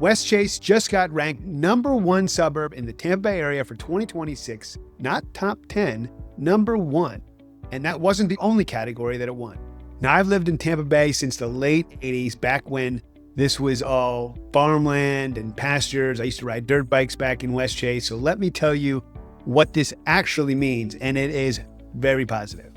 Westchase just got ranked #1 suburb in the Tampa Bay area for 2026, not top 10, #1. And that wasn't the only category that it won. Now, I've lived in Tampa Bay since the late 80s, back when this was all farmland and pastures. I used to ride dirt bikes back in Westchase. So let me tell you what this actually means, and it is very positive.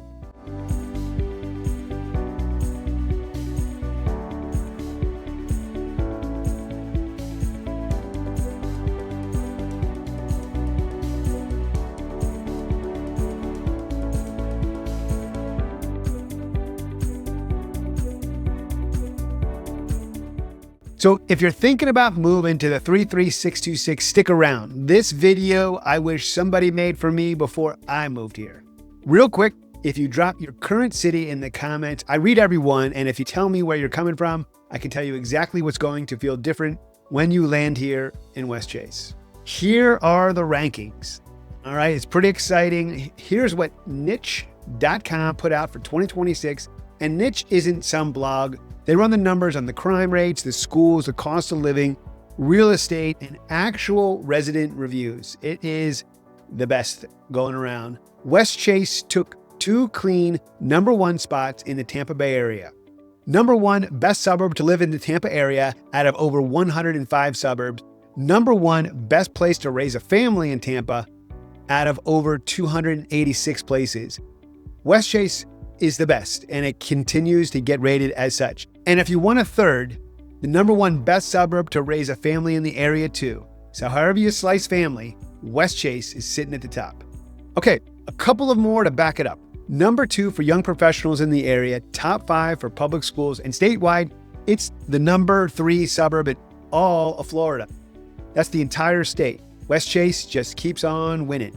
So if you're thinking about moving to the 33626, stick around. This video I wish somebody made for me before I moved here. Real quick, if you drop your current city in the comments, I read everyone, and if you tell me where you're coming from, I can tell you exactly what's going to feel different when you land here in Westchase. Here are the rankings. All right, it's pretty exciting. Here's what niche.com put out for 2026, and Niche isn't some blog. They run the numbers on the crime rates, the schools, the cost of living, real estate, and actual resident reviews. It is the best going around. Westchase took 2 clean #1 spots in the Tampa Bay area. #1 best suburb to live in the Tampa area out of over 105 suburbs. #1 best place to raise a family in Tampa out of over 286 places. Westchase is the best, and it continues to get rated as such. And if you want a third, the #1 best suburb to raise a family in the area too. So however you slice family, Westchase is sitting at the top. Okay, a couple of more to back it up. #2 for young professionals in the area, top 5 for public schools, and statewide, it's the #3 suburb in all of Florida. That's the entire state. Westchase just keeps on winning.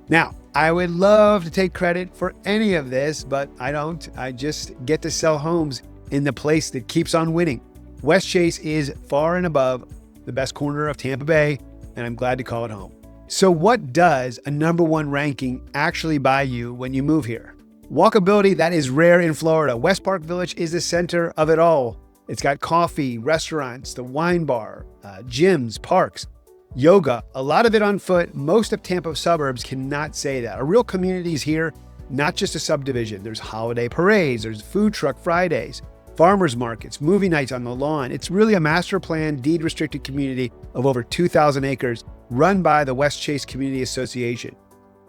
Now, I would love to take credit for any of this, but I don't. I just get to sell homes in the place that keeps on winning. Westchase is far and above the best corner of Tampa Bay, and I'm glad to call it home. So what does a #1 ranking actually buy you when you move here? Walkability, that is rare in Florida. West Park Village is the center of it all. It's got coffee, restaurants, the wine bar, gyms, parks, yoga, a lot of it on foot. Most of Tampa suburbs cannot say that. A real community is here, not just a subdivision. There's holiday parades, there's food truck Fridays, farmers markets, movie nights on the lawn. It's really a master plan, deed restricted community of over 2,000 acres run by the Westchase Community Association.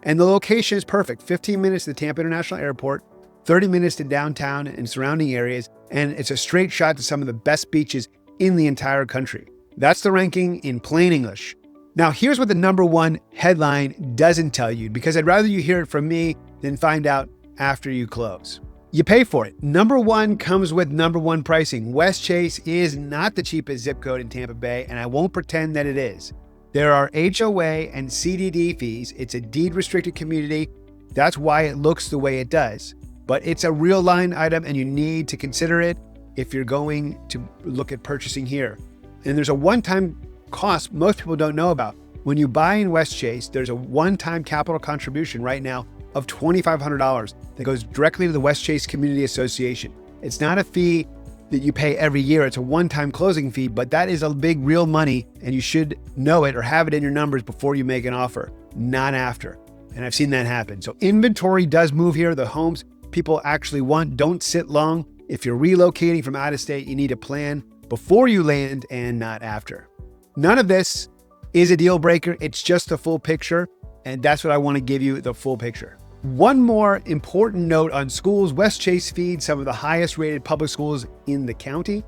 And the location is perfect. 15 minutes to the Tampa International Airport, 30 minutes to downtown and surrounding areas, and it's a straight shot to some of the best beaches in the entire country. That's the ranking in plain English. Now, here's what the #1 headline doesn't tell you, because I'd rather you hear it from me than find out after you close. You pay for it. #1 comes with #1 pricing. Westchase is not the cheapest zip code in Tampa Bay, and I won't pretend that it is. There are HOA and CDD fees. It's a deed-restricted community. That's why it looks the way it does. But it's a real line item, and you need to consider it if you're going to look at purchasing here. And there's a one-time cost most people don't know about. When you buy in Westchase, there's a one-time capital contribution right now of $2,500 that goes directly to the Westchase Community Association. It's not a fee that you pay every year. It's a one-time closing fee, but that is a big real money, and you should know it or have it in your numbers before you make an offer, not after. And I've seen that happen. So inventory does move here. The homes people actually want don't sit long. If you're relocating from out of state, you need to plan before you land and not after. None of this is a deal breaker. It's just the full picture. And that's what I want to give you, the full picture. One more important note on schools. Westchase feeds some of the highest rated public schools in the county.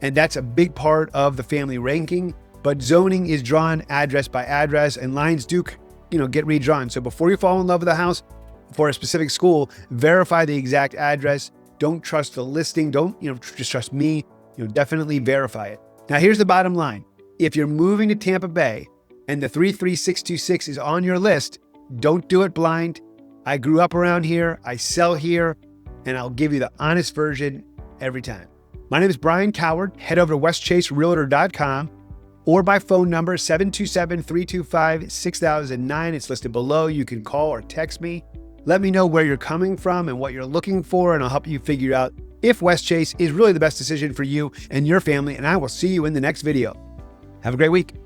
And that's a big part of the family ranking. But zoning is drawn address by address, and lines do, get redrawn. So before you fall in love with a house for a specific school, verify the exact address. Don't trust the listing. Don't, just trust me. Definitely verify it. Now, here's the bottom line. If you're moving to Tampa Bay and the 33626 is on your list, don't do it blind. I grew up around here, I sell here, and I'll give you the honest version every time. My name is Bryan Coward. Head over to westchaserealtor.com or by phone number 727-325-6009. It's listed below. You can call or text me. Let me know where you're coming from and what you're looking for, and I'll help you figure out if Westchase is really the best decision for you and your family, and I will see you in the next video. Have a great week.